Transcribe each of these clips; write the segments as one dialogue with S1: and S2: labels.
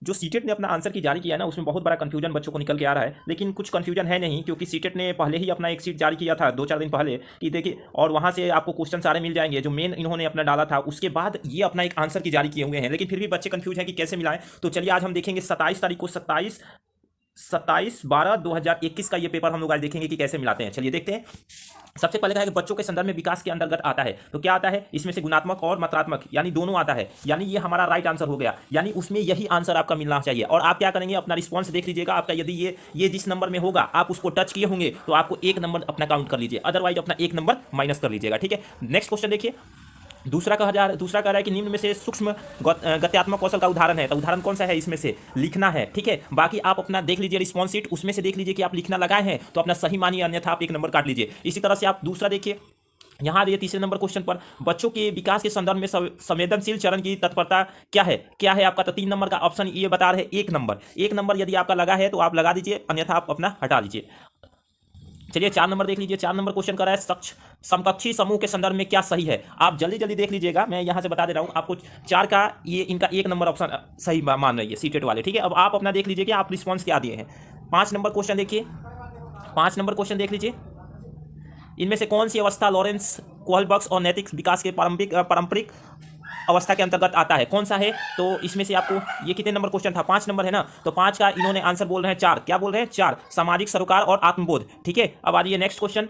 S1: जो सीटेट ने अपना आंसर की जारी किया है ना, उसमें बहुत बड़ा कंफ्यूजन बच्चों को निकल के आ रहा है, लेकिन कुछ कंफ्यूजन है नहीं, क्योंकि सीटेट ने पहले ही अपना एक सीट जारी किया था 2-4 दिन पहले कि देखिए, और वहाँ से आपको क्वेश्चन सारे मिल जाएंगे जो मेन इन्होंने अपना डाला था, उसके बाद ये अपना एक आंसर की जारी किए हुए हैं, लेकिन फिर भी बच्चे कंफ्यूज हैं कि कैसे मिलाएं। तो चलिए आज हम देखेंगे 27 तारीख को, 27/12/2021 का ये पेपर हम लोग आज देखेंगे कि कैसे मिलाते हैं। चलिए देखते हैं। सबसे पहले कहा कि बच्चों के संदर्भ में विकास के अंतर्गत आता है, तो क्या आता है इसमें से? गुणात्मक और मात्रात्मक, यानी दोनों आता है, यानी ये हमारा राइट आंसर हो गया, यानी उसमें यही आंसर आपका मिलना चाहिए। और आप क्या करेंगे, अपना रिस्पॉन्स देख लीजिएगा आपका, यदि ये जिस नंबर में होगा आप उसको टच किए होंगे तो आपको एक नंबर अपना काउंट कर लीजिए, अदरवाइज अपना एक नंबर माइनस कर लीजिएगा। ठीक है, नेक्स्ट क्वेश्चन देखिए। दूसरा कह रहा है कि निम्न में से सूक्ष्म गत्यात्मक कौशल का उदाहरण है, तो उदाहरण कौन सा है? इसमें से लिखना है। ठीक है, बाकी आप अपना देख लीजिए रिस्पॉन्स शीट, उसमें से देख लीजिए कि आप लिखना लगाए हैं तो अपना सही मानिए, अन्यथा आप एक नंबर काट लीजिए। इसी तरह से आप दूसरा देखिए, यहाँ ये तीसरे नंबर क्वेश्चन पर बच्चों के विकास के संदर्भ में संवेदनशील चरण की तत्परता क्या है आपका? तो 3 नंबर का ऑप्शन ये बता रहे 1 नंबर यदि आपका लगा है तो आप लगा दीजिए, अन्यथा आप अपना हटा दीजिए। चलिए 4 नंबर देख लीजिए। 4 नंबर क्वेश्चन कर रहा है समकक्षी समूह के संदर्भ में क्या सही है? आप जल्दी जल्दी देख लीजिएगा, मैं यहाँ से बता दे रहा हूँ आपको। 4 का ये इनका 1 नंबर ऑप्शन सही मान रही है सीटेट वाले। ठीक है, अब आप अपना देख लीजिए कि आप रिस्पॉन्स क्या दिए हैं। 5 नंबर क्वेश्चन देखिए, 5 नंबर क्वेश्चन देख लीजिए। इनमें से कौन सी अवस्था लॉरेंस कोहलबर्ग और नैतिक विकास के पारंपरिक अवस्था के अंतर्गत आता है? कौन सा है? तो इसमें से आपको, ये कितने नंबर क्वेश्चन था? 5 नंबर है ना, तो 5 का इन्होंने आंसर बोल रहे हैं 4। क्या बोल रहे हैं? 4, सामाजिक सरोकार और आत्मबोध। ठीक है, अब आ जाइए नेक्स्ट क्वेश्चन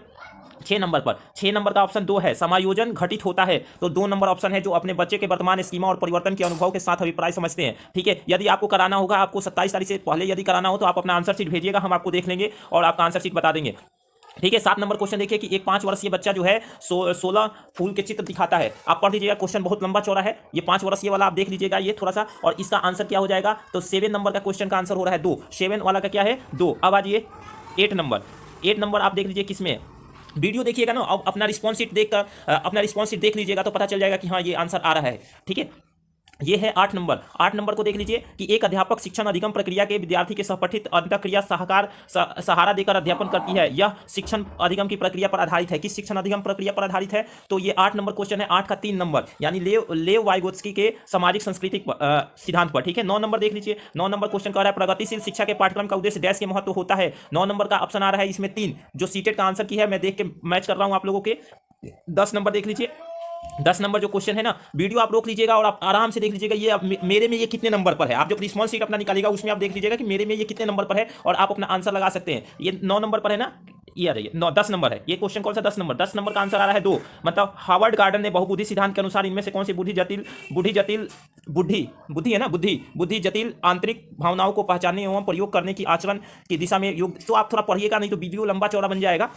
S1: 6 नंबर पर। 6 नंबर का ऑप्शन 2 है, समायोजन घटित होता है, तो 2 नंबर ऑप्शन है, जो अपने बच्चे के वर्तमान स्कीमा और परिवर्तन के अनुभव के साथ अभिप्राय समझते हैं। ठीक है, यदि आपको कराना होगा, आपको 27 तारीख से पहले यदि कराना हो तो आप अपना आंसर शीट भेजिएगा, हम आपको देख लेंगे और आपका आंसर शीट बता देंगे। ठीक है, 7 नंबर क्वेश्चन देखिए कि एक 5 वर्षीय बच्चा जो है 16 फूल के चित्र दिखाता है। आप पढ़ लीजिएगा, क्वेश्चन बहुत लंबा चौड़ा है, ये 5 वर्षीय वाला आप देख लीजिएगा ये थोड़ा सा, और इसका आंसर क्या हो जाएगा? तो 7 नंबर का क्वेश्चन का आंसर हो रहा है 2। 7 वाला का क्या है? 2। अब आ जाइए 8 नंबर। 8 नंबर आप देख लीजिए किसमें, वीडियो देखिएगा ना, अब अपना रिस्पॉन्स शीट देखकर अपना रिस्पॉन्स शीट देख लीजिएगा तो पता चल जाएगा कि हाँ ये आंसर आ रहा है। ठीक है, ये है 8 नंबर। 8 नंबर को देख लीजिए कि एक अध्यापक शिक्षण अधिगम प्रक्रिया के विद्यार्थी के सहपठित अंतःक्रिया सहारा देकर अध्यापन करती है, यह शिक्षण अधिगम की प्रक्रिया पर आधारित है। किस शिक्षण अधिगम प्रक्रिया पर आधारित है? तो ये 8 नंबर क्वेश्चन है, 8 का 3 नंबर, यानी लेव वाइगोत्स्की के सामाजिक सांस्कृतिक सिद्धांत पर। ठीक है, 9 नंबर देख लीजिए। 9 नंबर क्वेश्चन कह रहा है प्रगतिशील शिक्षा के पाठ्यक्रम का उद्देश्य डैश के महत्व होता है। 9 नंबर का ऑप्शन आ रहा है इसमें 3, जो सीटेट का आंसर की है, मैं देख के मैच कर रहा हूं आप लोगों के। 10 नंबर देख लीजिए। 10 नंबर जो क्वेश्चन है ना, वीडियो आप रोक लीजिएगा और आप आराम से देख लीजिएगा ये मेरे में ये कितने नंबर पर है। आप जब रिस्पॉन्स शीट अपना निकालिएगा उसमें आप देख लीजिएगा कि मेरे में ये कितने नंबर पर है, और आप अपना आंसर लगा सकते हैं। ये 9 नंबर पर है ना, ये आ जाइए 10 नंबर है ये क्वेश्चन। कौन सा? 10 नंबर। 10 नंबर का आंसर आ रहा है 2, मतलब हार्वर्ड गार्डन ने बहुबुद्धि सिद्धांत के अनुसार इनमें से कौन सी बुद्धि है ना, बुद्धि जटिल आंतरिक भावनाओं को पहचानने एवं प्रयोग करने की आचरण की दिशा में योग। तो आप थोड़ा पढ़िएगा, नहीं तो वीडियो लंबा चौड़ा बन जाएगा।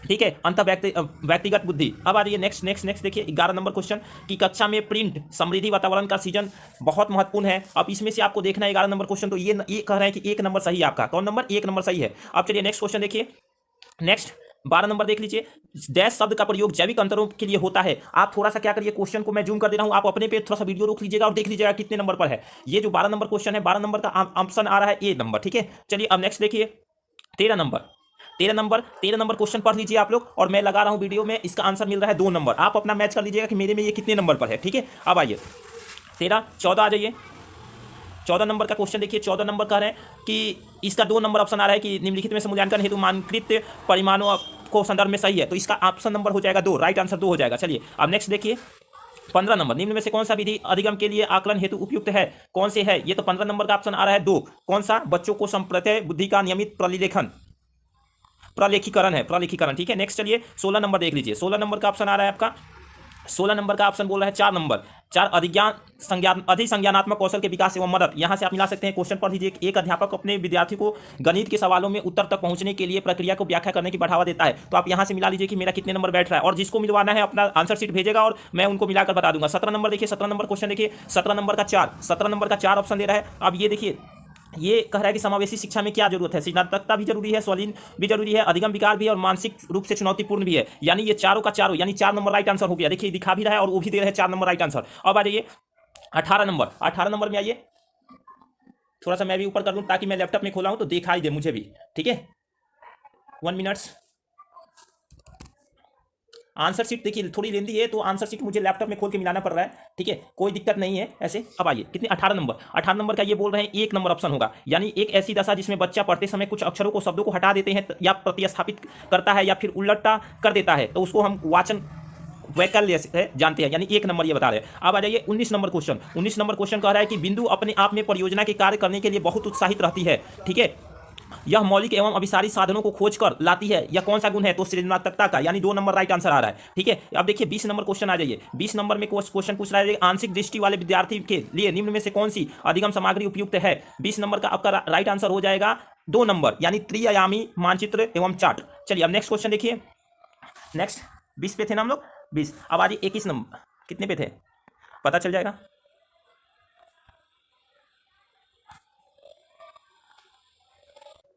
S1: ठीक है, अंत व्यक्तिगत बुद्धि। अब आ रही है नेक्स्ट देखिए 11 नंबर क्वेश्चन की कक्षा में प्रिंट समृद्धि वातावरण का सीजन बहुत महत्वपूर्ण है। अब इसमें से आपको देखना है 11 नंबर क्वेश्चन, तो ये कह रहे हैं कि 1 नंबर सही है आपका। कौन नंबर? 1 नंबर सही है। अब चलिए नेक्स्ट क्वेश्चन देखिए। नेक्स्ट 12 नंबर देख लीजिए, डैश शब्द का प्रयोग जैविक अंतरों के लिए होता है। आप थोड़ा सा क्या करिए, क्वेश्चन को मैं जूम कर दे रहा हूं, आप अपने पे थोड़ा सा वीडियो रोक लीजिएगा और देख लीजिएगा कितने नंबर पर है। ये जो 12 नंबर क्वेश्चन है, 12 नंबर का ऑप्शन आ रहा है ए नंबर। ठीक है, चलिए अब नेक्स्ट देखिए 13 नंबर। 13 नंबर क्वेश्चन पढ़ लीजिए आप लोग, और मैं लगा रहा हूं वीडियो में, इसका आंसर मिल रहा है 2 नंबर। आप अपना मैच कर लीजिएगा कि मेरे में ये कितने नंबर पर है। ठीक है, अब आइए 13, 14 आ जाइए। 14 नंबर का क्वेश्चन देखिए। 14 नंबर कह रहे हैं कि इसका 2 नंबर ऑप्शन आ रहा है कि निम्नलिखित में से मूल्यांकन हेतु मानकृत परिमाणों को संदर्भ में सही है, तो इसका ऑप्शन नंबर हो जाएगा 2, राइट आंसर 2 हो जाएगा। चलिए अब नेक्स्ट देखिए 15 नंबर, निम्न में से कौन सा विधि अधिगम के लिए आकलन हेतु उपयुक्त है? कौन से है? ये तो 15 नंबर का ऑप्शन आ रहा है 2। कौन सा? बच्चों को संप्रत्यय बुद्धि का नियमित प्रलेखीकरण है, प्रलेखीकरण। ठीक है, नेक्स्ट चलिए 16 नंबर देख लीजिए। 16 नंबर का ऑप्शन आ रहा है आपका, 16 नंबर का ऑप्शन बोल रहा है 4 नंबर, 4 अधिसंज्ञानात्मक कौशल के विकास एवं मदद। यहां से आप मिला सकते हैं। क्वेश्चन पढ़ लीजिए, एक अध्यापक अपने विद्यार्थी को गणित के सवालों में उत्तर तक पहुंचने के लिए प्रक्रिया को व्याख्या करने की बढ़ावा देता है। तो आप यहां से मिला लीजिए कि मेरा कितने नंबर बैठ रहा है, और जिसको मिलवाना है अपना आंसर शीट भेजेगा और मैं उनको मिलाकर बता दूंगा। 17 नंबर देखिए, 17 नंबर क्वेश्चन देखिए। 17 नंबर का 4, 17 नंबर का 4 ऑप्शन दे रहा है। अब ये देखिए, ये कह रहा है कि समावेशी शिक्षा में क्या जरूरत है? सृजनात्मकता भी जरूरी है, स्वलीन भी जरूरी है, अधिगम विकार भी है, और मानसिक रूप से चुनौतीपूर्ण भी है। यानी ये चारों का चारों, यानी 4 नंबर राइट आंसर हो गया। देखिए दिखा भी रहा है और वो भी दे रहा है 4 नंबर राइट आंसर। अब आ जाइए 18 नंबर। 18 नंबर में आइए, थोड़ा सा मैं भी ऊपर कर दूं ताकि मैं लैपटॉप में खोला हूं तो दिखाई दे मुझे भी। ठीक है, 1 मिनट्स। आंसर शीट देखिए थोड़ी लेंदी है, तो आंसर शीट मुझे लैपटॉप में खोल के मिलाना पड़ रहा है, ठीक है, कोई दिक्कत नहीं है ऐसे। अब आइए कितने 18 नंबर का ये बोल रहे हैं 1 नंबर ऑप्शन होगा, यानी एक ऐसी दशा जिसमें बच्चा पढ़ते समय कुछ अक्षरों को शब्दों को हटा देते हैं या प्रतिस्थापित करता है या फिर उलटा कर देता है, तो उसको हम वाचन वैकल्य से जानते हैं, यानी 1 नंबर ये बता रहे हैं। अब आ जाइए 19 नंबर क्वेश्चन। 19 नंबर क्वेश्चन कह रहा है कि बिंदु अपने आप में परियोजना के कार्य करने के लिए बहुत उत्साहित रहती है, ठीक है, यह मौलिक एवं अभिसारी साधनों को खोज कर लाती है, यह कौन सा गुण है, तो सृजनात्मकता का, यानी 2 नंबर राइट आंसर आ रहा है, ठीक है। अब देखिए 20 नंबर क्वेश्चन आ जाइए। 20 नंबर में क्वेश्चन पूछ रहा है आंशिक दृष्टि वाले विद्यार्थी के लिए निम्न में से कौन सी अधिगम सामग्री उपयुक्त है। 20 नंबर का आपका राइट आंसर हो जाएगा 2 नंबर, यानी त्रिआयामी मानचित्र एवं चार्ट। चलिए अब नेक्स्ट क्वेश्चन देखिए। नेक्स्ट 20 पे थे ना हम लोग, 20। अब आज 21 नंबर कितने पे थे पता चल जाएगा।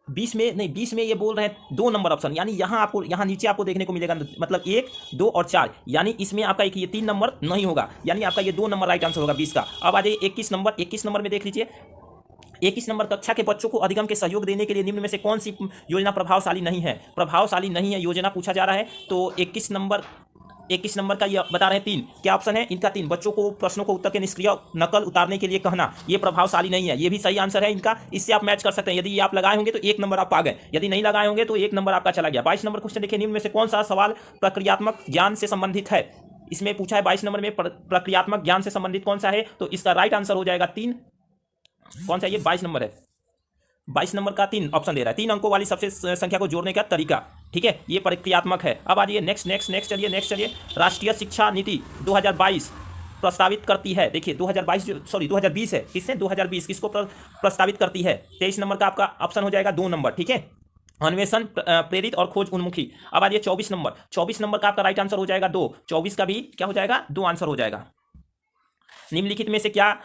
S1: 20 में नहीं, 20 में ये बोल रहे हैं 2 नंबर ऑप्शन, यानी यहाँ आपको, यहाँ नीचे आपको देखने को मिलेगा मतलब 1, 2 और 4, यानी इसमें आपका एक ये 3 नंबर नहीं होगा, यानी आपका ये 2 नंबर राइट आंसर होगा 20 का। अब आ जाइए 21 नंबर। 21 नंबर में देख लीजिए, 21 नंबर कक्षा के बच्चों को अधिगम के सहयोग देने के लिए निम्न में से कौन सी योजना प्रभावशाली नहीं है। प्रभावशाली नहीं है योजना पूछा जा रहा है, तो 21 नंबर का ये बता रहे हैं 3, क्या ऑप्शन है इनका 3, बच्चों को प्रश्नों को उत्तर के निष्क्रिय नकल उतारने के लिए कहना, ये प्रभावशाली नहीं है, ये भी सही आंसर है इनका। इससे आप मैच कर सकते हैं, यदि ये आप लगाए होंगे तो 1 नंबर आप पा गए, यदि नहीं लगाए होंगे तो 1 नंबर आपका चला गया। 22 नंबर क्वेश्चन देखिए, निम्न में से कौन सा सवाल प्रक्रियात्मक ज्ञान से संबंधित है। इसमें पूछा है 22 नंबर में प्रक्रियात्मक ज्ञान से संबंधित कौन सा है, तो इसका राइट आंसर हो जाएगा 3। कौन सा, ये 22 नंबर है। 22 नंबर का 3 ऑप्शन दे रहा है, 3 अंकों वाली सबसे संख्या को जोड़ने का तरीका, ठीक है, ये प्रक्रियात्मक है। अब आ जाइए नेक्स्ट चलिए। राष्ट्रीय शिक्षा नीति 2022 प्रस्तावित करती है, देखिए 2020 है, किससे 2020 किसको प्रस्तावित करती है। 23 नंबर का आपका ऑप्शन हो जाएगा 2 नंबर, ठीक है, अन्वेषण प्रेरित और खोज उन्मुखी। अब आ जाइए 24 नंबर। 24 नंबर का आपका राइट आंसर हो जाएगा 2, 24 का भी क्या हो जाएगा 2 आंसर हो जाएगा। निम्नलिखित में से क्या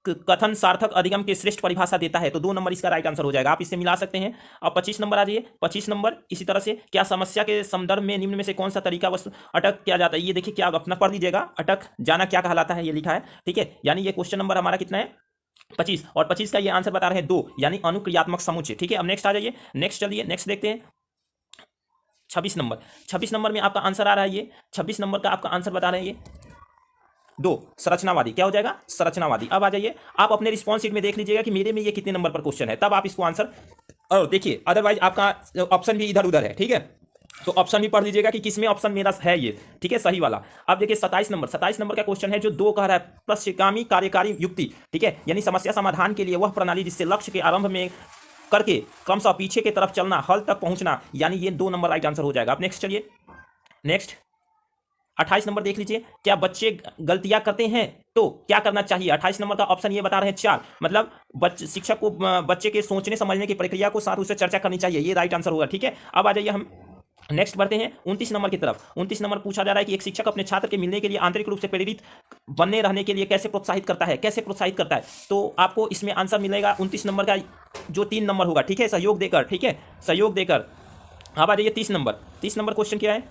S1: कथन सार्थक अधिगम की श्रेष्ठ परिभाषा देता है, तो 2 नंबर इसका राइट आंसर हो जाएगा, आप इससे मिला सकते हैं। अब 25 नंबर आ जाइए। 25 नंबर इसी तरह से, क्या समस्या के संदर्भ में निम्न में से कौन सा तरीका वस्तु अटक किया जाता है, ये देखिए क्या अपना पढ़ लीजिएगा, अटक जाना क्या कहलाता है ये लिखा है, ठीक है, यानी ये क्वेश्चन नंबर हमारा कितना है 25, और 25 का ये आंसर बता रहे हैं 2, यानी अनुक्रियात्मक समुच्चय, ठीक है। अब नेक्स्ट आ जाइए, नेक्स्ट चलिए नेक्स्ट देखते हैं 26 नंबर। 26 नंबर में आपका आंसर आ रहा है ये, 26 नंबर का आपका आंसर बता रहे हैं ये 2, संरचनावादी, क्या हो जाएगा संरचनावादी। अब आ जाइए आप अपने रिस्पॉन्स शीट में देख लीजिएगा कि मेरे में ये कितने नंबर पर क्वेश्चन है, तब आप इसको आंसर, और देखिए अदरवाइज आपका ऑप्शन भी इधर उधर है, ठीक है, तो ऑप्शन भी पढ़ लीजिएगा कि किसमें ऑप्शन मेरा है ये, ठीक है, सही वाला। अब देखिए 27 नंबर। 27 नंबर का क्वेश्चन है जो 2 कह रहा है, प्रश्यगामी कार्यकारी युक्ति, ठीक है, यानी समस्या समाधान के लिए वह प्रणाली जिससे लक्ष्य के आरंभ में करके क्रमशः पीछे की तरफ चलना, हल तक पहुंचना, यानी ये 2 नंबर राइट आंसर हो जाएगा। अब नेक्स्ट चलिए, नेक्स्ट 28 नंबर देख लीजिए, क्या बच्चे गलतियां करते हैं तो क्या करना चाहिए। 28 नंबर का ऑप्शन ये बता रहे हैं 4, मतलब शिक्षक को बच्चे के सोचने समझने की प्रक्रिया को साथ उससे चर्चा करनी चाहिए, ये राइट आंसर होगा, ठीक है। अब आ जाइए हम नेक्स्ट बढ़ते हैं 29 नंबर की तरफ। 29 नंबर पूछा जा रहा है कि एक शिक्षक अपने छात्र के मिलने के लिए आंतरिक रूप से प्रेरित बनने रहने के लिए कैसे प्रोत्साहित करता है, तो आपको इसमें आंसर मिलेगा 29 नंबर का जो 3 नंबर होगा, ठीक है, सहयोग देकर, ठीक है, सहयोग देकर। अब आ जाइए 30 नंबर। 30 नंबर क्वेश्चन क्या है,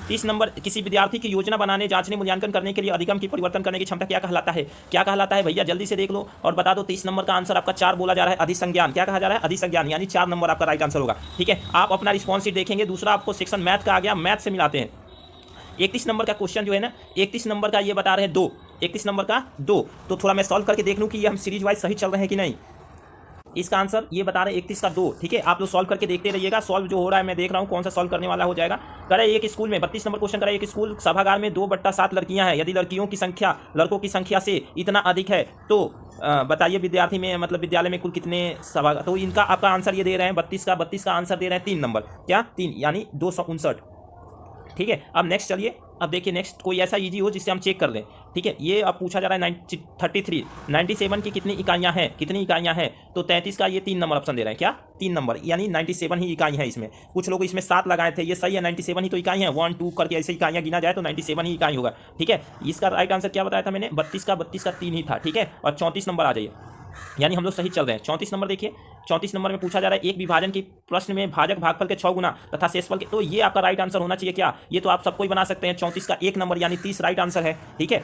S1: 30 नंबर, किसी विद्यार्थी की योजना बनाने, जांचने, मूल्यांकन करने के लिए अधिगम की परिवर्तन करने की क्षमता क्या कहलाता है भैया, जल्दी से देख लो और बता दो। 30 नंबर का आंसर आपका 4 बोला जा रहा है, अधिसंज्ञान, क्या कहा जा रहा है अधिसंज्ञान, यानी 4 नंबर आपका राइट आंसर होगा, ठीक है। आप अपना रिस्पॉन्स शीट देखेंगे, दूसरा आपको सेक्शन मैथ का आ गया, मैथ से मिलाते हैं। 31 नंबर का क्वेश्चन जो है ना, 31 नंबर का ये बता रहे हैं 2, 31 नंबर का 2, तो थोड़ा मैं सॉल्व करके देख लूँ कि ये हम सीरीज वाइज सही चल रहे हैं कि नहीं। इसका आंसर ये बता रहे हैं 31 का 2, ठीक है, आप लोग सॉल्व करके देखते रहिएगा, सॉल्व जो हो रहा है मैं देख रहा हूँ कौन सा सॉल्व करने वाला हो जाएगा। करे एक स्कूल में 32 नंबर क्वेश्चन, करे एक स्कूल सभागार में 2/7 लड़कियां हैं, यदि लड़कियों की संख्या लड़कों की संख्या से इतना अधिक है तो बताइए विद्यार्थी में, मतलब विद्यालय में कुल कितने सभागार, तो इनका आपका आंसर ये दे रहे हैं 32 का आंसर दे रहे हैं 3 नंबर, क्या 3, यानी 259, ठीक है। अब नेक्स्ट चलिए, अब देखिए नेक्स्ट कोई ऐसा इजी हो जिससे हम चेक कर लें, ठीक है। ये अब पूछा जा रहा है 97 की कितनी इकाइयाँ हैं, तो 33 का ये 3 नंबर ऑप्शन दे रहे हैं, क्या 3 नंबर, यानी 97 ही इकाई है इसमें। कुछ लोग इसमें 7 लगाए थे, ये सही है, 97 ही तो इकाई है, 1 2 करके ऐसे इकाइयाँ गिना जाए तो 97 ही इकाई होगा, ठीक है। इसका राइट आंसर क्या बताया था मैंने, 32 का 3 ही था, ठीक है। और 34 नंबर आ जाइए, यानी हम लोग सही चल रहे हैं। 34 नंबर देखिए, 34 नंबर में पूछा जा रहा है एक विभाजन की प्रश्न में भाजक भागफल के 6 गुना तथा शेषफल के, तो ये आपका राइट आंसर होना चाहिए क्या, ये तो आप सबको ही बना सकते हैं। 34 का 1 नंबर यानी 30 राइट आंसर है, ठीक है।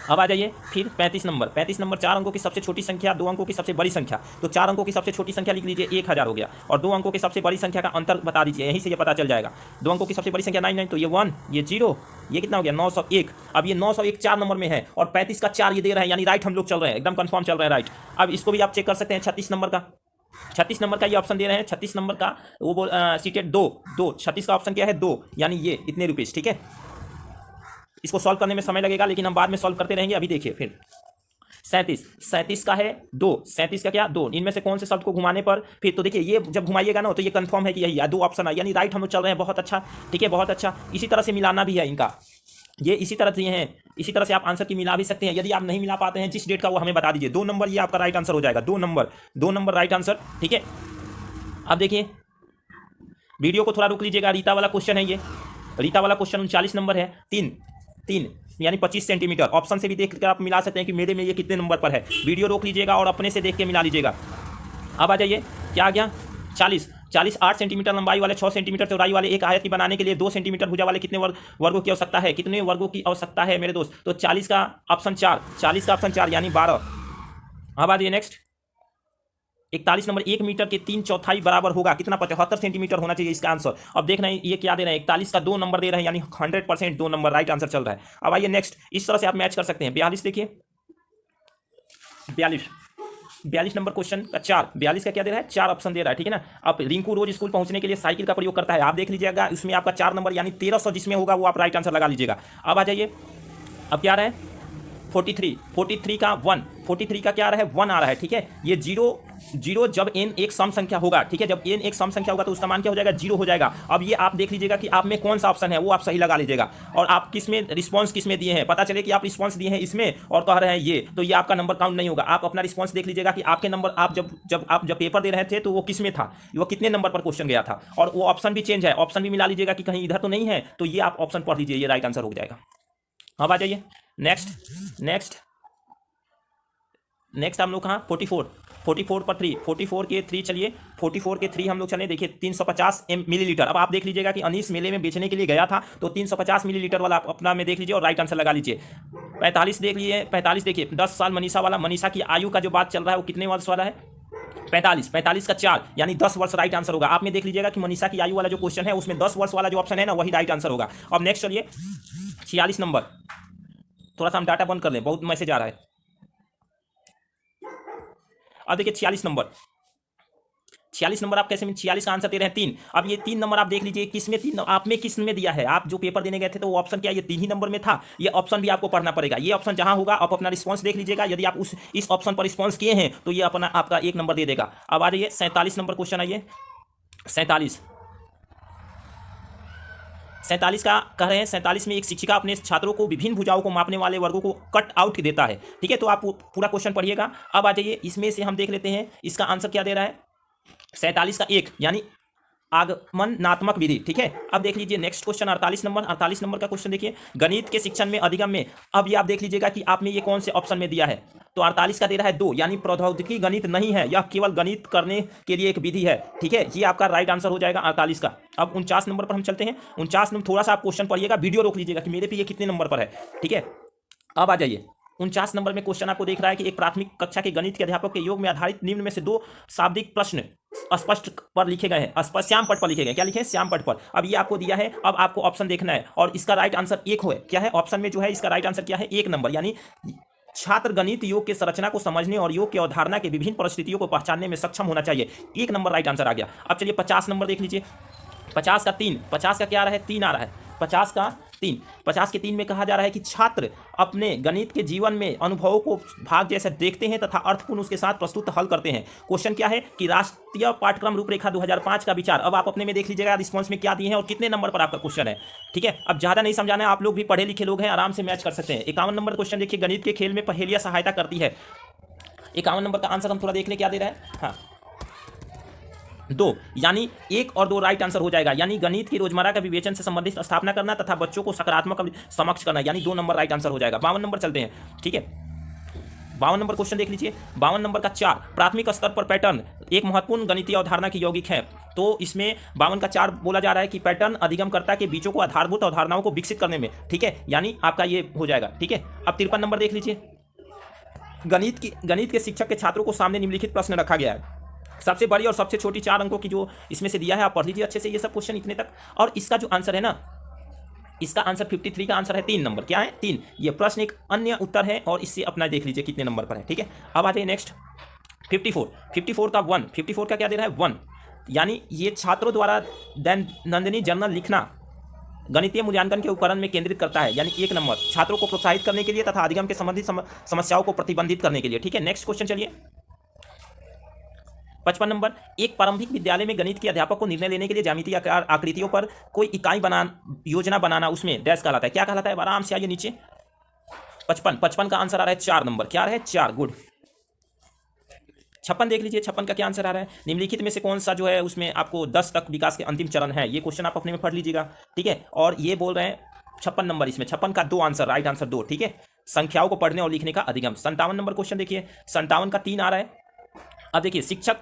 S1: अब आ जाइए फिर 35 नंबर। 35 नंबर 4 अंकों की सबसे छोटी संख्या, 2 अंकों की सबसे बड़ी संख्या। तो 4 अंकों की सबसे छोटी संख्या लिख लीजिए 1000 हो गया, और 2 अंकों की सबसे बड़ी संख्या का अंतर बता दीजिए, यहीं से ये पता चल जाएगा। 2 अंकों की सबसे बड़ी संख्या 99, तो ये 1, ये 0, ये कितना हो गया 901। अब ये 901 4 नंबर में है और 35 का 4 ये दे रहा है, यानी राइट हम लोग चल रहे हैं, एकदम कंफर्म चल रहे हैं राइट। अब इसको भी आप चेक कर सकते हैं 36 नंबर का। 36 नंबर का ये ऑप्शन दे रहे हैं, 36 नंबर का वो बोल सीटेड 2 2, 36 का ऑप्शन क्या है 2, यानी ये इतने रुपीज़। ठीक है, इसको सॉल्व करने में समय लगेगा लेकिन हम बाद में सॉल्व करते रहेंगे। अभी देखिए फिर 37 का है 2, 37 का क्या 2, इनमें से कौन से शब्द को घुमाने पर फिर, तो देखिए ये जब घुमाइएगा ना तो ये कंफर्म है कि यही 2 ऑप्शन है, यानी राइट हम लोग चल रहे हैं, बहुत अच्छा। ठीक है, बहुत अच्छा। इसी तरह से मिलाना भी है इनका, ये इसी तरह से हैं, इसी तरह से आप आंसर की मिला भी सकते हैं। यदि आप नहीं मिला पाते हैं जिस डेट का, वो हमें बता दीजिए। 2 नंबर ये आपका राइट आंसर हो जाएगा, 2 नंबर राइट आंसर। ठीक है, अब देखिए वीडियो को थोड़ा रुक लीजिएगा, रीता वाला क्वेश्चन है ये, रीता वाला क्वेश्चन 39 नंबर है, 3 यानी 25 सेंटीमीटर। ऑप्शन से भी देख कर आप मिला सकते हैं कि मेरे में ये कितने नंबर पर है। वीडियो रोक लीजिएगा और अपने से देख के मिला लीजिएगा। अब आ जाइए, क्या आ गया 40 8 सेंटीमीटर लंबाई वाले, 6 सेंटीमीटर चौड़ाई वाले एक आयत की बनाने के लिए 2 सेंटीमीटर भुजा वाले कितने वर्गों की आवश्यकता है, कितने वर्गों की आवश्यकता है मेरे दोस्त? तो 40 का ऑप्शन 4 यानी 12। अब आ जाइए नेक्स्ट 41 नंबर, 1 मीटर के 3/4 बराबर होगा कितना? 75 सेंटीमीटर होना चाहिए इसका आंसर। अब देख रहे हैं ये क्या दे रहे हैं, 41 का 2 नंबर दे रहे हैं, यानी 100% 2 नंबर राइट आंसर चल रहा है। अब आइए नेक्स्ट, इस तरह से आप मैच कर सकते हैं। 42 देखिए, 42 नंबर क्वेश्चन का 4, 42 का क्या दे रहा है 4 ऑप्शन दे रहा है। ठीक है ना। अब रिंकू रोज स्कूल पहुंचने के लिए साइकिल का प्रयोग करता है, आप देख लीजिएगा उसमें आपका 4 नंबर यानी 1300 जिसमें होगा वो आप राइट आंसर लगा लीजिएगा। अब आ जाइए, अब क्या आ रहा है 43 का 1, 43 का क्या आ रहा है 1 आ रहा है। ठीक है, ये 0 जब n एक सम संख्या होगा, ठीक है, जब n एक सम संख्या होगा तो उसका मान क्या हो जाएगा 0 हो जाएगा। अब ये आप देख लीजिएगा कि आप में कौन सा ऑप्शन है वो आप सही लगा लीजिएगा, और आप किस में रिस्पॉन्स किस में दिए हैं, पता चले कि आप रिस्पॉन्स दिए हैं इसमें और कह रहे हैं ये, तो ये आपका नंबर काउंट नहीं होगा। आप अपना रिस्पॉन्स देख लीजिएगा कि आपके नंबर आप जब पेपर दे रहे थे तो वो किस में था, वो कितने नंबर पर क्वेश्चन गया था, और वो ऑप्शन भी चेंज है, ऑप्शन भी मिला लीजिएगा कि कहीं इधर तो नहीं है, तो ये आप ऑप्शन पढ़ लीजिए, ये राइट आंसर हो जाएगा। अब आ जाइए नेक्स्ट हम लोग कहाँ 44 पर 3, 44 के 3 चलिए, 44 के 3 हम लोग चले, देखिए 350 मिलीलीटर। अब आप देख लीजिएगा कि अनीस मेले में बेचने के लिए गया था, तो 350 मिलीलीटर वाला आप अपना में देख लीजिए और राइट आंसर लगा लीजिए। 45 देख लीजिए, 45 देखिए 10 साल मनीषा वाला, मनीषा की आयु का जो बात चल रहा है वो कितने वर्ष वाला है 45 का 4 यानी 10 वर्ष राइट आंसर होगा। आप में देख लीजिएगा कि मनीषा की आयु वाला जो क्वेश्चन है उसमें 10 वर्ष वाला जो ऑप्शन है ना वही राइट आंसर होगा। अब नेक्स्ट चलिए 46 नंबर, थोड़ा सा हम डाटा बंद कर लें, बहुत मैसेज आ रहा है। अब देखिए 46 नंबर आप कैसे में 46 का आंसर दे रहे हैं 3। अब ये 3 नंबर आप देख लीजिए किस में 3 आप में किस में दिया है, आप जो पेपर देने गए थे तो वो ऑप्शन क्या ये 3 ही नंबर में था, ये ऑप्शन भी आपको पढ़ना पड़ेगा। ये ऑप्शन जहां होगा आप अपना रिस्पांस देख लीजिएगा, यदि आप इस ऑप्शन पर रिस्पांस किए हैं तो ये अपना आपका 1 नंबर दे देगा। अब आ जाइए 47 नंबर क्वेश्चन, आइए 47 का कह रहे हैं। 47 में एक शिक्षिका अपने छात्रों को विभिन्न भुजाओं को मापने वाले वर्गों को कट आउट देता है। ठीक है, तो आप पूरा क्वेश्चन पढ़िएगा। अब आ जाइए इसमें से हम देख लेते हैं इसका आंसर क्या दे रहा है 47 का 1 यानी आगमनात्मक विधि। ठीक है, अब देख लीजिए नेक्स्ट क्वेश्चन 48 नंबर का क्वेश्चन देखिए, गणित के शिक्षण में अधिगम में। अब ये आप देख लीजिएगा कि आपने ये कौन से ऑप्शन में दिया है, तो 48 का दे रहा है 2 यानी प्रौद्योगिकी गणित नहीं है, यह केवल गणित करने के लिए एक विधि है। ठीक है, ये आपका राइट आंसर हो जाएगा 48 का। अब 49 नंबर पर हम चलते हैं। 49 नंबर थोड़ा सा आप क्वेश्चन पढ़िएगा, वीडियो रोक लीजिएगा कि मेरे पे ये कितने नंबर पर है। ठीक है, अब आ जाइए 49 नंबर में क्वेश्चन आपको देख रहा है कि एक प्राथमिक कक्षा के गणित के अध्यापक के योग में आधारित निम्न में से 2 शाब्दिक प्रश्न स्पष्ट पर लिखे गए हैं, श्याम पट पर लिखे गए। क्या लिखे हैं श्याम पट पर। अब ये आपको दिया है, अब आपको ऑप्शन देखना है और इसका राइट आंसर 1 है। क्या है ऑप्शन में जो है इसका राइट आंसर क्या है 1 नंबर, यानी छात्र गणित योग के संरचना को समझने और योग की अवधारणा के विभिन्न परिस्थितियों को पहचानने में सक्षम होना चाहिए। 1 नंबर राइट आंसर आ गया। अब चलिए 50 नंबर देख लीजिए, 50 का 3, 50 का क्या आ रहा है 3 आ रहा है, 50 का 3, 50 के 3 में कहा जा रहा है कि छात्र अपने गणित के जीवन में अनुभवों को भाग जैसे देखते हैं तथा अर्थपूर्ण उसके साथ प्रस्तुत हल करते हैं। क्वेश्चन क्या है कि राष्ट्रीय पाठ्यक्रम रूपरेखा 2005 का विचार। अब आप अपने में देख लीजिएगा रिस्पॉन्स में क्या दिए हैं और कितने नंबर पर आपका क्वेश्चन है। ठीक है, अब ज़्यादा नहीं समझाना है, आप लोग भी पढ़े लिखे लोग हैं, आराम से मैच कर सकते हैं। 51 नंबर क्वेश्चन देखिए, गणित के खेल में पहेलियाँ सहायता करती है। 51 नंबर का आंसर हम थोड़ा देख ले क्या दे रहा है, हाँ 2 यानी 1 और 2 राइट आंसर हो जाएगा, यानी गणित की रोजमर्रा का विवेचन से संबंधित स्थापना करना तथा बच्चों को सकारात्मक समक्ष करना, यानी 2 नंबर राइट आंसर हो जाएगा। 52 नंबर चलते हैं। ठीक है, 52 नंबर क्वेश्चन देख लीजिए, 52 नंबर का 4 प्राथमिक स्तर पर पैटर्न एक महत्वपूर्ण गणितीय अवधारणा की यौगिक है। तो इसमें 52 का 4 बोला जा रहा है कि पैटर्न अधिगमकर्ता के बीचों को आधारभूत अवधारणाओं को विकसित करने में, ठीक है, यानी आपका ये हो जाएगा, ठीक है। अब 53 नंबर देख लीजिए। गणित के शिक्षक के छात्रों को सामने निम्नलिखित प्रश्न रखा गया है। सबसे बड़ी और सबसे छोटी 4 अंकों की जो इसमें से दिया है, आप पढ़ लीजिए अच्छे से ये सब क्वेश्चन इतने तक। और इसका जो आंसर है ना, इसका आंसर 53 का आंसर है 3 नंबर। क्या है? 3। ये प्रश्न एक अन्य उत्तर है और इससे अपना देख लीजिए कितने नंबर पर है, ठीक है। अब आ जाइए नेक्स्ट 54 का 1, 54 का क्या दे रहा है? 1। यानी ये छात्रों द्वारा दैनंदिनी जर्नल लिखना गणितीय मूल्यांकन के उपकरण में केंद्रित करता है, यानी 1 नंबर छात्रों को प्रोत्साहित करने के लिए तथा अधिगम के संबंधित समस्याओं को प्रतिबंधित करने के लिए, ठीक है। नेक्स्ट क्वेश्चन चलिए 55 नंबर। एक प्रारंभिक विद्यालय में गणित के अध्यापक को निर्णय लेने के लिए ज्यामितीय आकृतियों पर कोई इकाई योजना बनाना उसमें डैश कहलाता है। क्या कहलाता है? आराम से आइए नीचे। 55 का आंसर आ रहा है 4 नंबर। क्या है? 4। गुड। 56 देख लीजिए। 56 का क्या आंसर आ रहा है? निम्नलिखित में से कौन सा जो है उसमें आपको 10 तक विकास के अंतिम चरण है, ये क्वेश्चन आप अपने में पढ़ लीजिएगा, ठीक है। और ये बोल रहे हैं 56 नंबर, इसमें 56 का 2 आंसर, राइट आंसर 2, ठीक है। संख्याओं को पढ़ने और लिखने का अधिगम। 57 नंबर क्वेश्चन देखिए। 57 का 3 आ रहा है। अब देखिए, शिक्षक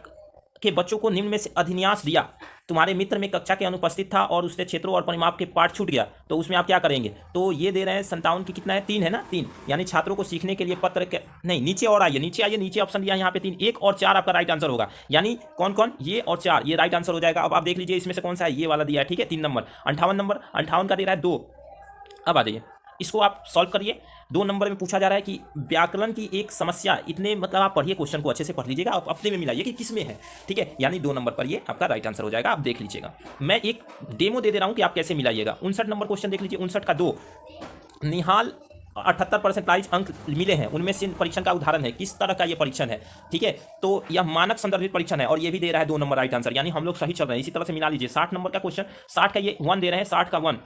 S1: के बच्चों को निम्न में से अधिन्यास दिया, तुम्हारे मित्र में कक्षा के अनुपस्थित था और उससे क्षेत्रों और परिमाप के पाठ छूट गया, तो उसमें आप क्या करेंगे? तो ये दे रहे हैं 57 की कितना है? 3 है ना, 3। यानी छात्रों को सीखने के लिए पत्र के नहीं, नीचे और आइए, नीचे ऑप्शन दिया यहाँ पे 3, 1 और 4 आपका राइट आंसर होगा। यानी कौन कौन? ये और 4, ये राइट आंसर हो जाएगा। अब आप देख लीजिए इसमें से कौन सा है, ये वाला दिया है, ठीक है, 3 नंबर। 58 नंबर, 58 का दे रहा है 2। अब आ जाइए, इसको आप सॉल्व करिए। 2 नंबर में पूछा जा रहा है कि व्याकरण की एक समस्या, इतने मतलब आप पढ़िए, क्वेश्चन को अच्छे से पढ़ लीजिएगा, आप अपने में मिलाइए कि किस में है, ठीक है। यानी 2 नंबर पर ये आपका राइट आंसर हो जाएगा, आप देख लीजिएगा। मैं एक डेमो दे रहा हूं कि आप कैसे मिलाइएगा। 59 नंबर क्वेश्चन देख लीजिए। 59 का 2। निहाल 78% अंक मिले हैं, उनमें से परीक्षण का उदाहरण है। किस तरह का ये परीक्षण है, ठीक है। तो यह मानक संदर्भित परीक्षण है और ये भी दे रहा है 2 नंबर राइट आंसर, यानी हम लोग सही चल रहे हैं। इसी तरह से मिला लीजिए। 60 नंबर का क्वेश्चन, 60 का ये 1 दे रहे हैं, 60 का 1।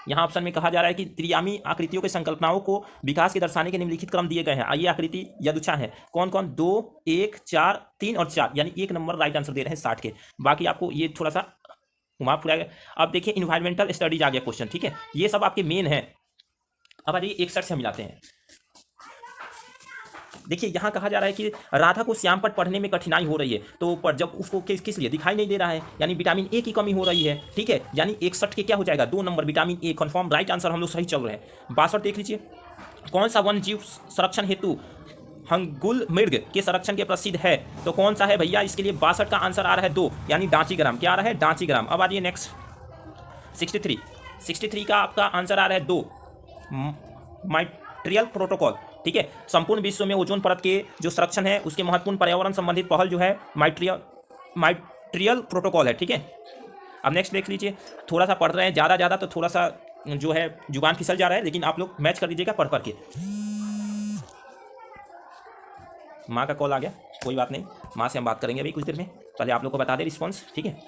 S1: यहाँ ऑप्शन में कहा जा रहा है कि त्रियामी आकृतियों के संकल्पनाओं को विकास के दर्शाने के निम्नलिखित क्रम दिए गए हैं। आइए आकृति यदुच्छा है, कौन कौन? 2, 1, 4, 3 और 4, यानी 1 नंबर राइट आंसर दे रहे हैं 60 के। बाकी आपको ये थोड़ा सा घुमा फिराएगा। अब देखिए इन्वायरमेंटल स्टडीज आ गया क्वेश्चन, ठीक है। ये सब आपके मेन है। अब आइए 61 से मिलाते हैं। देखिए यहाँ कहा जा रहा है कि राधा को श्याम पट पढ़ने में कठिनाई हो रही है, तो पर जब उसको किस लिए दिखाई नहीं दे रहा है, यानी विटामिन ए की कमी हो रही है, ठीक है। यानी 61 के क्या हो जाएगा? 2 number vitamin A, confirm right answer, हम लोग सही चल रहे हैं। 62 देख लीजिए। कौन सा वन जीव संरक्षण हेतु हंगुल मृग के संरक्षण के प्रसिद्ध है, तो कौन सा है भैया? इसके लिए 62 का आंसर आ रहा है 2, यानी डांचीग्राम। क्या आ रहा है? डांचीग्राम। अब आ जाइए नेक्स्ट 63 का आपका आंसर आ रहा है 2, मॉन्ट्रियल प्रोटोकॉल, ठीक है। संपूर्ण विश्व में ओजोन परत के जो संरक्षण है उसके महत्वपूर्ण पर्यावरण संबंधित पहल जो है मॉन्ट्रियल प्रोटोकॉल है, ठीक है। अब नेक्स्ट देख लीजिए। थोड़ा सा पढ़ रहे हैं ज़्यादा तो थोड़ा सा जो है जुबान फिसल जा रहा है, लेकिन आप लोग मैच कर लीजिएगा पढ़ के। माँ का कॉल आ गया, कोई बात नहीं, माँ से हम बात करेंगे अभी कुछ देर में। पहले आप लोग को बता दें रिस्पॉन्स, ठीक है।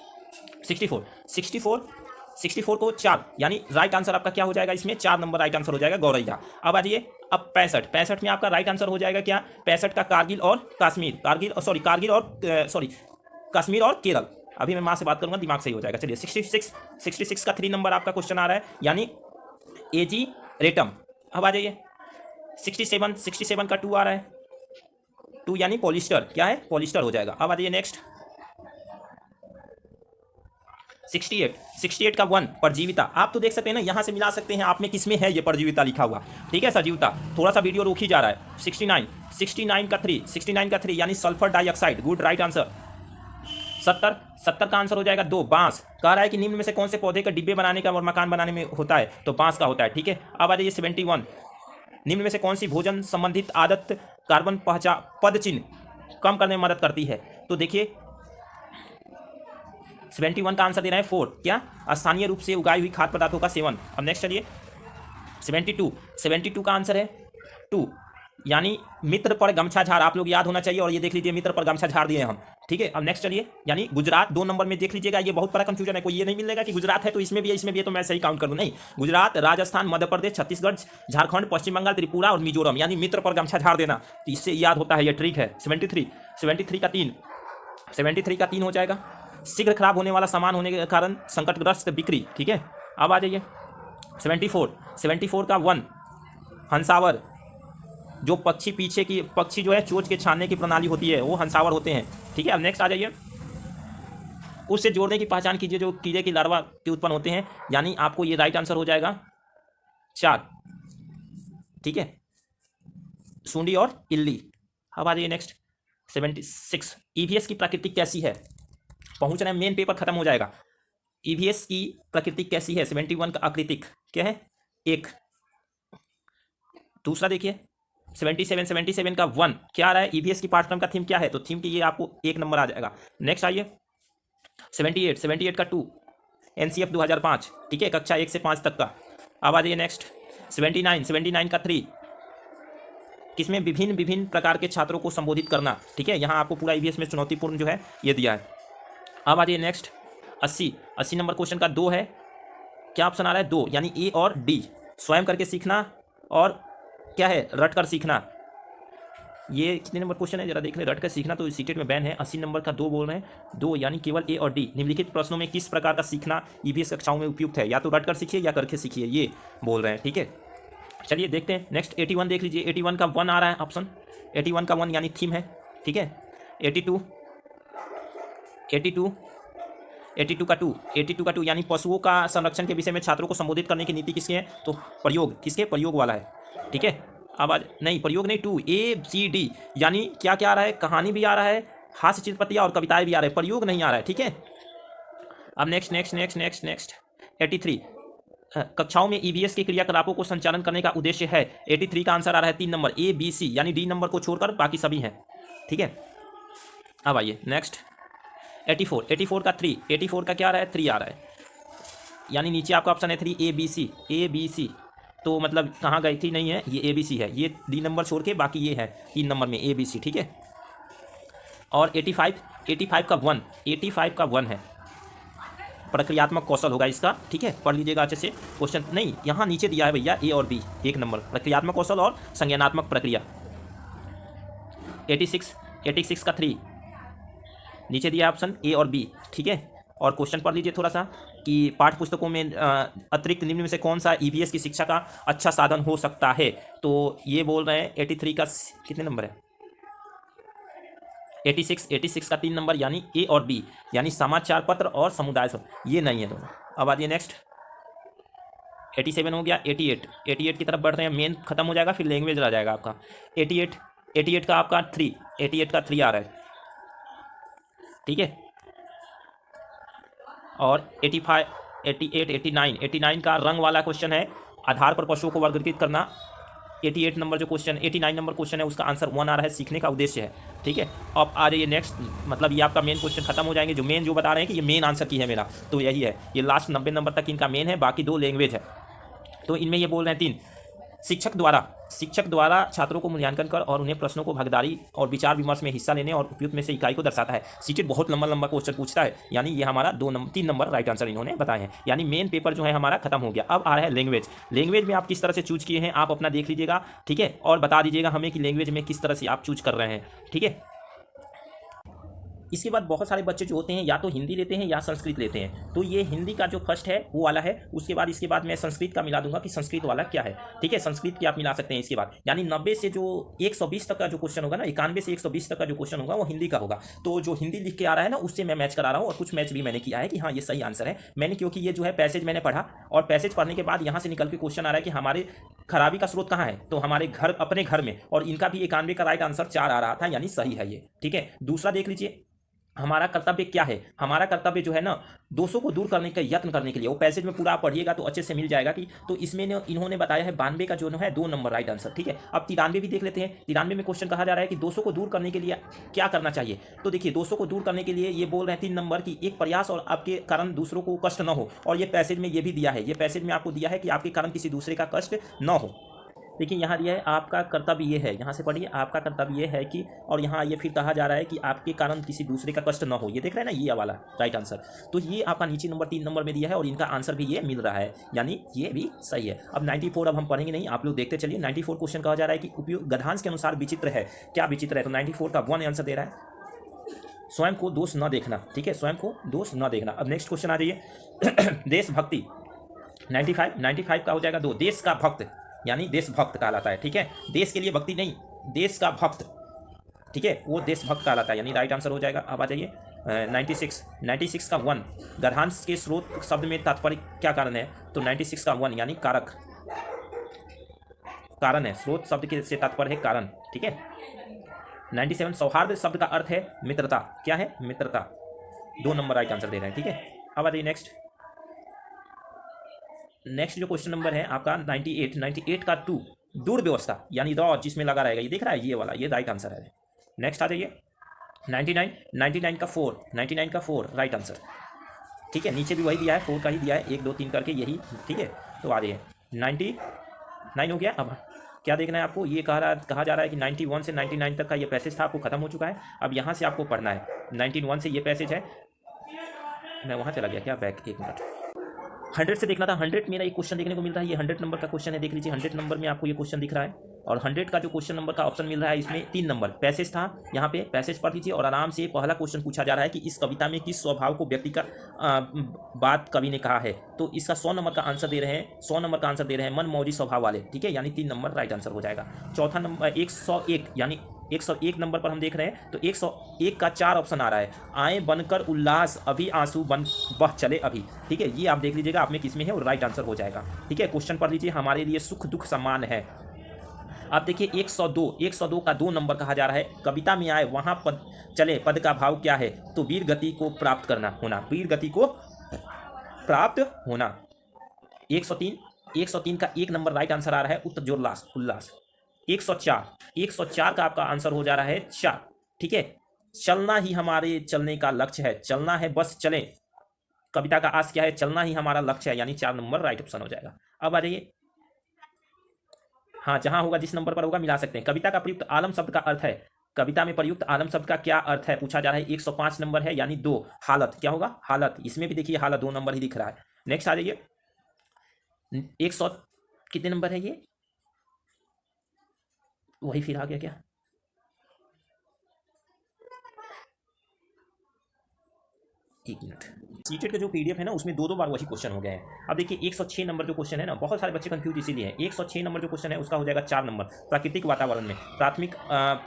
S1: 64 को 4, यानी राइट आंसर आपका क्या हो जाएगा? इसमें 4 नंबर राइट आंसर हो जाएगा, गौरैया। अब आ जाइए अब 65 में आपका राइट आंसर हो जाएगा क्या? 65 का कारगिल और कश्मीर, कश्मीर और केरल। अभी मैं माँ से बात करूंगा, दिमाग सही हो जाएगा। चलिए 66 का 3 नंबर आपका क्वेश्चन आ रहा है, यानी एजी रेटम। अब आ जाइए 67 का 2 आ रहा है, 2 यानी पॉलिस्टर। क्या है? पॉलिस्टर हो जाएगा। अब आ जाइए नेक्स्ट 68 का 1, परजीविता। आप तो देख सकते हैं ना, यहाँ से मिला सकते हैं आप में किसमें है ये परजीविता लिखा हुआ, ठीक है, सजीवता। थोड़ा सा वीडियो रोक ही जा रहा है। 69 का 3 यानी sulphur dioxide, good right answer. 70 का आंसर हो जाएगा 2, बांस। कह रहा है कि निम्न में से कौन से पौधे का डिब्बे बनाने का और मकान बनाने में होता है, तो बांस का होता है, ठीक है। अब आ जाइए 71, निम्न में से कौन सी भोजन संबंधित आदत कार्बन पद चिन्ह कम करने में मदद करती है, तो देखिए 71 का आंसर दे रहे हैं 4, क्या? स्थानीय रूप से उगाई हुई खाद्य पदार्थों का सेवन। अब नेक्स्ट चलिए 72 का आंसर है 2, यानी मित्र पर गमछा झाड़, आप लोग याद होना चाहिए। और ये देख लीजिए मित्र पर गमछा झाड़ दिए हम, ठीक है। अब नेक्स्ट चलिए, यानी गुजरात 2 नंबर में देख लीजिएगा। ये बहुत बड़ा कंफ्यूजन है, कोई ये नहीं मिलेगा कि गुजरात है तो इसमें भी है तो मैं सही काउंट कर दूं, नहीं। गुजरात, राजस्थान, मध्य प्रदेश, छत्तीसगढ़, झारखंड, पश्चिम बंगाल, त्रिपुरा और मिजोरम, यानी मित्र पर गमछा झाड़ देना, तो इससे याद होता है, ये ट्रिक है। 73 का 3 हो जाएगा। शीघ्र खराब होने वाला सामान होने के कारण संकटग्रस्त बिक्री, ठीक है। अब आ जाइए 74 का 1, हंसावर, जो पक्षी जो है चोंच के छानने की प्रणाली होती है वो हंसावर होते हैं, ठीक है। अब नेक्स्ट आ जाइए उससे जोड़ने की पहचान कीजिए जो कीड़े की लार्वा के उत्पन्न होते हैं, यानी आपको ये राइट आंसर हो जाएगा 4। ठीक है, सूंडी और इल्ली। अब आ जाइए नेक्स्ट 76, ईवीएस की प्रकृति कैसी है। पहुंच रहे हैं, मेन पेपर खत्म हो जाएगा। ईवीएस की प्रकृति कैसी है। 71 का आकृतिक क्या है, 1। दूसरा देखिए 77 का 1 क्या आ रहा है, ईवीएस की पाठ्यक्रम का थीम क्या है, तो थीम के ये आपको 1 नंबर आ जाएगा। नेक्स्ट आइए 78 का 2 एनसीएफ 2005, ठीक है, कक्षा 1 से 5 तक का। अब आ जाइए नेक्स्ट 79 का 3, किसमें विभिन्न विभिन्न प्रकार के छात्रों को संबोधित करना, ठीक है, यहाँ आपको पूरा ईवीएस में चुनौतीपूर्ण जो है ये दिया है। अब आ जाइए नेक्स्ट 80 नंबर क्वेश्चन का 2 है, क्या ऑप्शन आ रहा है 2, यानी ए और डी, स्वयं करके सीखना और क्या है रट कर सीखना। ये कितने नंबर क्वेश्चन है जरा देख लें, रट कर सीखना तो सीटेट में बैन है। 80 नंबर का 2 बोल रहे हैं, 2 यानी केवल ए और डी। निम्नलिखित प्रश्नों में किस प्रकार का सीखना ईवीएस कक्षाओं में उपयुक्त है, या तो रट कर सीखिए या करके सीखिए, ये बोल रहे हैं। ठीक है, चलिए देखते हैं नेक्स्ट 81 देख लीजिए। 81 का 1 आ रहा है ऑप्शन, 81 का 1 यानी थीम है। ठीक है, 82 का 2 यानी पशुओं का संरक्षण के विषय में छात्रों को संबोधित करने की नीति किसकी है, तो प्रयोग, किसके, प्रयोग वाला है। ठीक है, अब आज नहीं प्रयोग नहीं, 2 ABCD यानी क्या क्या आ रहा है, कहानी भी आ रहा है, हास्य चित्रपतियाँ और कविताएं भी आ रहे हैं, प्रयोग नहीं आ रहा है। ठीक है, अब नेक्स्ट 83 कक्षाओं में ईवीएस के क्रियाकलापों को संचालन करने का उद्देश्य है। 83 का आंसर आ रहा है 3 नंबर ABC, यानी डी नंबर को छोड़कर बाकी सभी हैं। ठीक है, अब आइए नेक्स्ट 84 का 3, 84 का क्या आ रहा है, 3 आ रहा है, यानी नीचे आपका ऑप्शन है 3 ABC, तो मतलब कहाँ गई थी, नहीं है ये ABC है, ये डी नंबर छोड़ के बाकी ये है 3 नंबर में ABC। ठीक है, और 85 का 1 है, प्रक्रियात्मक कौशल होगा इसका। ठीक है, पढ़ लीजिएगा अच्छे से, क्वेश्चन नहीं यहाँ नीचे दिया है भैया, A और B 1 नंबर, प्रक्रियात्मक कौशल और संज्ञानात्मक प्रक्रिया। 86 का 3 नीचे दिया है ऑप्शन A और B। ठीक है, और क्वेश्चन पढ़ लीजिए थोड़ा सा कि पाठ्य पुस्तकों में अतिरिक्त निम्न में से कौन सा ईवीएस की शिक्षा का अच्छा साधन हो सकता है, तो ये बोल रहे हैं 83 का कितने नंबर है, 86 का 3 नंबर, यानी A और B, यानी समाचार पत्र और समुदाय ये नहीं है दोनों। अब आइए नेक्स्ट 87 हो गया, 88 की तरफ बढ़ रहे हैं, मेन खत्म हो जाएगा फिर लैंग्वेज रह जाएगा आपका। 88 का आपका 3, 88 का 3 आ रहा है। ठीक है, और 85 88 89 का रंग वाला क्वेश्चन है, आधार पर पशुओं को वर्गीकृत करना। 88 नंबर जो क्वेश्चन 89 नंबर क्वेश्चन है उसका आंसर 1 आ रहा है, सीखने का उद्देश्य है। ठीक है, अब आ जाइए नेक्स्ट, मतलब ये आपका मेन क्वेश्चन खत्म हो जाएंगे, जो मेन जो बता रहे हैं कि ये मेन आंसर की है मेरा, तो यही है, ये लास्ट 90 नंबर तक इनका मेन है, बाकी 2 लैंग्वेज है। तो इनमें ये बोल रहे हैं 3 शिक्षक द्वारा छात्रों को मूल्यांकन कर और उन्हें प्रश्नों को भागीदारी और विचार विमर्श में हिस्सा लेने और उपयुक्त में से इकाई को दर्शाता है। सीटेट बहुत लंबा क्वेश्चन पूछता है, यानी ये हमारा 3 नंबर राइट आंसर इन्होंने बताए हैं, यानी मेन पेपर जो है हमारा खत्म हो गया। अब आ रहा है लैंग्वेज में आप किस तरह से चूज किए हैं आप अपना देख लीजिएगा। ठीक है, और बता दीजिएगा हमें कि लैंग्वेज में किस तरह से आप चूज कर रहे हैं। ठीक है, इसके बाद बहुत सारे बच्चे जो होते हैं या तो हिंदी लेते हैं या संस्कृत लेते हैं, तो ये हिंदी का जो फर्स्ट है वो वाला है, इसके बाद मैं संस्कृत का मिला दूंगा कि संस्कृत वाला क्या है। ठीक है, संस्कृत की आप मिला सकते हैं इसके बाद, यानी 90 से जो 120 तक का जो क्वेश्चन होगा ना, 91 से 120 तक का जो क्वेश्चन होगा वो हिंदी का होगा। तो जो हिंदी लिख के आ रहा है ना उससे मैं मैच करा रहा हूँ, और कुछ मैच भी मैंने किया है कि हाँ ये सही आंसर है मैंने, क्योंकि ये जो है पैसेज मैंने पढ़ा, और पैसेज पढ़ने के बाद यहाँ से निकल के क्वेश्चन आ रहा है कि हमारे खराबी का स्रोत कहाँ है, तो हमारे घर, अपने घर में, और इनका भी 91 का राइट आंसर 4 आ रहा था, यानी सही है ये। ठीक है, दूसरा देख लीजिए हमारा कर्तव्य क्या है। हमारा कर्तव्य जो है ना, दोषों को दूर करने का यत्न करने के लिए, वो पैसेज में पूरा आप पढ़िएगा तो अच्छे से मिल जाएगा कि, तो इसमें इन्होंने बताया है 92 का जो है 2 नंबर राइट आंसर। ठीक है, अब 93 भी देख लेते हैं। 93 में क्वेश्चन कहा जा रहा है कि दोषों को दूर करने के लिए क्या करना चाहिए, तो देखिए दोषों को दूर करने के लिए ये बोल रहे हैं 3 नंबर की एक प्रयास और आपके कारण दूसरों को कष्ट न हो, और ये पैसेज में ये भी दिया है, ये पैसेज में आपको दिया है कि आपके कारण किसी दूसरे का कष्ट न हो। देखिए यहाँ दिया है आपका कर्तव्य ये है, यहाँ से पढ़िए, आपका कर्तव्य ये है कि, और यहाँ ये फिर कहा जा रहा है कि आपके कारण किसी दूसरे का कष्ट न हो, ये देख रहे हैं ना, ये वाला राइट आंसर। तो ये आपका नीचे नंबर 3 नंबर में दिया है, और इनका आंसर भी ये मिल रहा है, यानी ये भी सही है। अब 94 अब हम पढ़ेंगे नहीं, आप लोग देखते चलिए। 94 क्वेश्चन कहा जा रहा है कि उपयोग गद्यांश के अनुसार विचित्र है, क्या विचित्र है, तो 94 का 1 आंसर दे रहा है, स्वयं को दोष न देखना। ठीक है, स्वयं को दोष न देखना। अब नेक्स्ट क्वेश्चन आ जाइए देशभक्ति, 95 का हो जाएगा 2, देश का भक्त, यानी देशभक्त कहलाता है। ठीक है, देश के लिए भक्ति नहीं, देश का भक्त। ठीक है, वो देशभक्त कहलाता है, यानी राइट आंसर हो जाएगा। अब आ जाइए 96 का 1, गर्भांश के स्रोत शब्द में तात्पर्य क्या कारण है? तो 96 का 1 यानी कारक, कारण है, स्रोत शब्द के से तात्पर्य है कारण, ठीक है। 97 सौहार्द शब्द का अर्थ है मित्रता, क्या है? मित्रता। 2 नंबर राइट आंसर दे रहे हैं, ठीक है। अब आ जाइए नेक्स्ट जो क्वेश्चन नंबर है आपका 98 का 2, दूर व्यवस्था यानी द जिसमें लगा रहेगा, ये दिख रहा है, ये वाला, ये राइट आंसर है। नेक्स्ट आ जाइए 99 का 4 राइट आंसर, ठीक है। नीचे भी वही दिया है, 4 का ही दिया है, 1 2 3 करके यही, ठीक है। तो आ जाइए 99 हो गया। अब क्या देखना है आपको? ये कहा जा रहा है कि 91 से 99 तक का ये पैसेज था, आपको खत्म हो चुका है। अब यहाँ से आपको पढ़ना है, 91 से ये पैसेज है, मैं वहाँ चला गया क्या, बैक 1 मिनट। 100 से देखना था, 100 मेरा एक क्वेश्चन देखने को मिल रहा है, ये 100 नंबर का क्वेश्चन है, देख लीजिए 100 नंबर में आपको ये क्वेश्चन दिख रहा है। और 100 का जो क्वेश्चन नंबर का ऑप्शन मिल रहा है, इसमें 3 नंबर पैसेज था, यहाँ पे पैसेज पढ़ लीजिए और आराम से पहला क्वेश्चन पूछा जा रहा है कि इस कविता में किस स्वभाव को व्यक्ति का बात कवि ने कहा है। तो इसका 100 नंबर का आंसर दे रहे हैं, 100 नंबर का आंसर दे रहे हैं मनमौजी स्वभाव वाले, ठीक है, यानी 3 नंबर राइट आंसर हो जाएगा। चौथा नंबर 101 यानी 101 नंबर पर हम देख रहे हैं, तो 101 का 4 ऑप्शन आ रहा है, आए बनकर उल्लास अभी आंसू बन बह चले अभी, ठीक है। ये आप देख लीजिएगा आप में किस में है और राइट आंसर हो जाएगा, ठीक है। क्वेश्चन पढ़ लीजिए, हमारे लिए सुख दुख समान है। आप देखिए 102 का 2 नंबर कहा जा रहा है, कविता में आए वहां पद चले, पद का भाव क्या है? तो वीर गति को प्राप्त करना होना, वीर गति को प्राप्त होना। 103 का 1 नंबर राइट आंसर आ रहा है, उत्तजोल्लास उल्लास। 104 का आपका आंसर हो जा रहा है 4, ठीक है। चलना ही हमारे चलने का लक्ष्य है, चलना है बस चले, कविता का आस क्या है? चलना ही हमारा लक्ष्य है, यानी 4 नंबर राइट ऑप्शन हो जाएगा। अब आ जाइए, हाँ जहां होगा जिस नंबर पर होगा मिला सकते हैं। कविता का प्रयुक्त आलम शब्द का अर्थ है, कविता में प्रयुक्त आलम शब्द का क्या अर्थ है पूछा जा रहा है। 105 नंबर है, यानी 2 हालत, क्या होगा? हालत। इसमें भी देखिए हालत 2 नंबर ही दिख रहा है। नेक्स्ट आ जाइए 100 कितने नंबर है ये, वही फिर आ गया क्या? एक मिनट, सीटेट का जो पीडीएफ है ना उसमें 2 बार वही क्वेश्चन हो गए हैं। अब देखिए 106 नंबर जो क्वेश्चन है ना, बहुत सारे बच्चे कंफ्यूज इसीलिए हैं। 106 नंबर जो क्वेश्चन है उसका हो जाएगा 4 नंबर, प्राकृतिक वातावरण में। प्राथमिक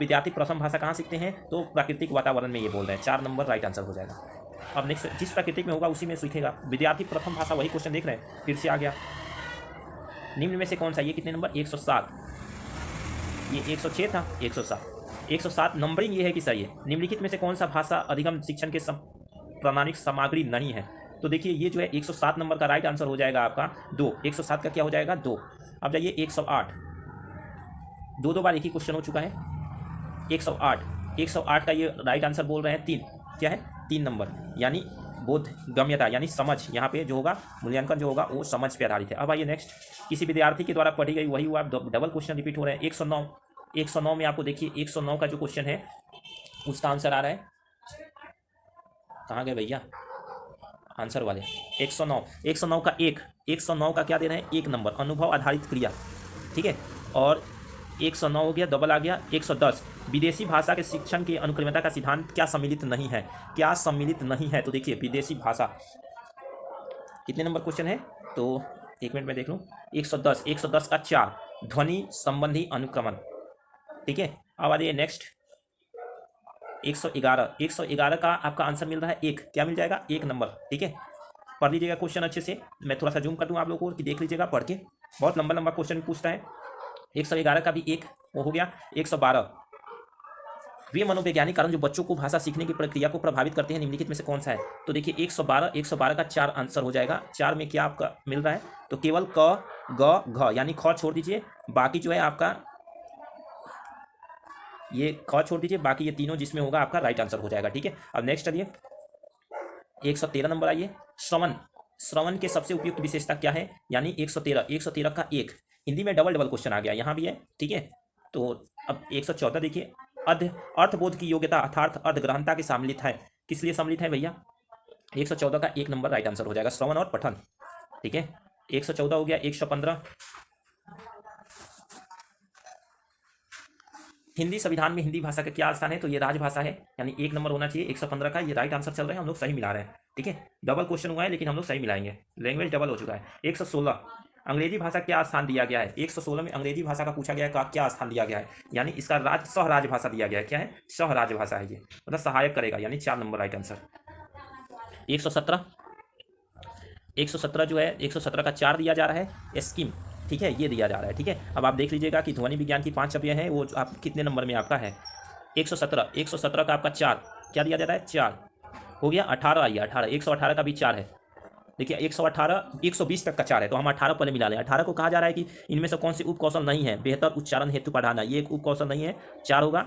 S1: विद्यार्थी प्रथम भाषा कहाँ सीखते हैं? तो प्राकृतिक वातावरण में ये बोल रहे हैं, 4 नंबर राइट आंसर हो जाएगा। अब नेक्स्ट, जिस प्राकृतिक में होगा उसी में सीखेगा, विद्यार्थी प्रथम भाषा, वही क्वेश्चन देख रहे हैं, फिर से आ गया। निम्न में से कौन सा, ये कितने नंबर? 107, ये 106 था, 107 नंबरिंग ये है कि सही है। निम्नलिखित में से कौन सा भाषा अधिगम शिक्षण के प्रमाणिक सामग्री नहीं है? तो देखिए ये जो है 107 नंबर का राइट आंसर हो जाएगा आपका 2, 107 का क्या हो जाएगा? 2। अब जाइए 108, 2 बार एक ही क्वेश्चन हो चुका है। 108 का ये राइट आंसर बोल रहे हैं 3, क्या है? 3 नंबर, यानी बोध गम्यता यानी समझ, यहाँ पे जो होगा मूल्यांकन जो होगा वो समझ पे आधारित है। अब आइए नेक्स्ट, किसी विद्यार्थी के द्वारा पढ़ी गई वही हुआ, डबल क्वेश्चन रिपीट हो रहे हैं। 109 में आपको देखिए 109 का जो क्वेश्चन है उसका आंसर आ रहा है, कहाँ गए भैया आंसर वाले? 109 का 109 का क्या दे रहे हैं? 1 नंबर, अनुभव आधारित क्रिया, ठीक है। और 109 हो गया, डबल आ गया। 110 विदेशी भाषा के शिक्षण की अनुक्रमता का सिद्धांत क्या सम्मिलित नहीं है? क्या सम्मिलित नहीं है? तो देखिए विदेशी भाषा कितने नंबर क्वेश्चन है? तो 1 मिनट में देख लूँ। 110 का 4 ध्वनि संबंधी अनुक्रमण, ठीक है। अब आ जाइए नेक्स्ट 111 का आपका आंसर मिल रहा है 1, क्या मिल जाएगा? 1 नंबर, ठीक है। पढ़ लीजिएगा क्वेश्चन अच्छे से, मैं थोड़ा सा जूम कर दूँ आप लोगों को कि देख लीजिएगा पढ़ के, बहुत लंबा क्वेश्चन पूछता है। 111 का भी 1 वो हो गया। 112 वे मनोवैज्ञानिक कारण जो बच्चों को भाषा सीखने की प्रक्रिया को प्रभावित करते हैं निम्नलिखित में से कौन सा है? तो देखिए 112 का 4 आंसर हो जाएगा। 4 में क्या आपका मिल रहा है? तो केवल क ग घ यानी ख छोड़ दीजिए, बाकी जो है आपका ये ख छोड़ दीजिए, बाकी ये तीनों जिसमें होगा आपका राइट आंसर हो जाएगा, ठीक है। अब नेक्स्ट आइए 113 नंबर, आइए श्रवण के सबसे उपयुक्त विशेषता क्या है? यानी 113 का 1, हिंदी में डबल क्वेश्चन आ गया, यहाँ भी है, ठीक है। तो अब 114 देखिए, अर्थबोध की योग्यता अर्थात अर्धग्रहणता के सम्मिलित है, किस लिए सम्मिलित है भैया? 114 का 1 नंबर राइट आंसर हो जाएगा, श्रवण और पठन, ठीक है। 114 हो गया। 115 हिंदी संविधान में हिंदी भाषा का क्या स्थान है? तो ये राजभाषा है, यानी 1 नंबर होना चाहिए। 115 का ये राइट आंसर चल रहा है, हम लोग सही मिला रहे हैं, ठीक है। डबल क्वेश्चन हुआ है लेकिन हम लोग सही मिलाएंगे, लैंग्वेज डबल हो चुका है। 116 अंग्रेजी भाषा क्या स्थान दिया गया है? 116 में अंग्रेजी भाषा का पूछा गया है, का क्या स्थान दिया गया है? यानी इसका सह राजभाषा दिया गया है। क्या है? सह राजभाषा है ये, मतलब सहायक करेगा, यानी 4 नंबर राइट आंसर। 117 117 जो है 117 का 4 दिया जा रहा है स्कीम, ठीक है, ये दिया जा रहा है। ठीक है, अब आप देख लीजिएगा कि ध्वनि विज्ञान की 5 अवयव हैं, वो आप कितने नंबर में आपका है? 117 का आपका 4 क्या दिया जा रहा है? 4 हो गया। 18 आइए, 18 118 का भी 4 है। देखिए 118 120 तक का 4 है, तो हम 18 पहले मिला लें। 18 को कहा जा रहा है कि इनमें से कौन से उपकौशल नहीं है? बेहतर उच्चारण हेतु पढ़ाना, ये एक उपकौशल नहीं है। 4 होगा।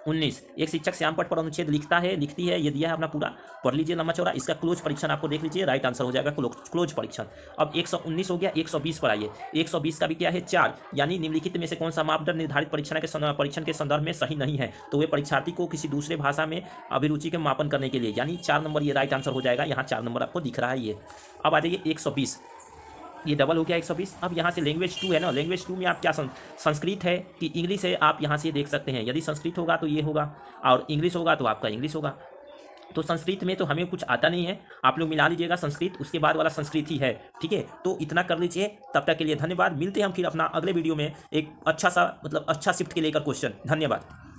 S1: 19 एक शिक्षक श्यामपट पर अनुच्छेद लिखता है, लिखती है, ये दिया है अपना पूरा, पढ़ लीजिए लंबा चौड़ा। इसका क्लोज परीक्षण आपको देख लीजिए, राइट आंसर हो जाएगा क्लोज परीक्षण। अब 119 हो गया। 120 पर आइए। 120 का भी क्या है? 4, यानी निम्नलिखित में से कौन सा मापदंड निर्धारित परीक्षण के संदर्भ में सही नहीं है? तो वे परीक्षार्थी को किसी दूसरे भाषा में अभिरुचि के मापन करने के लिए, यानी 4 नंबर ये राइट आंसर हो जाएगा। यहाँ 4 नंबर आपको दिख रहा है ये। अब आ जाइए 120, ये डबल हो गया 120। अब यहाँ से लैंग्वेज 2 है ना, लैंग्वेज 2 में आप क्या संस्कृत है कि इंग्लिश है, आप यहाँ से देख सकते हैं। यदि संस्कृत होगा तो ये होगा, और इंग्लिश होगा तो आपका इंग्लिश होगा। तो संस्कृत में तो हमें कुछ आता नहीं है, आप लोग मिला लीजिएगा संस्कृत, उसके बाद वाला संस्कृत ही है। ठीक है, तो इतना कर लीजिए। तब तक के लिए धन्यवाद। मिलते हैं हम फिर अपना अगले वीडियो में एक अच्छा सा, मतलब अच्छा शिफ्ट के लेकर क्वेश्चन। धन्यवाद।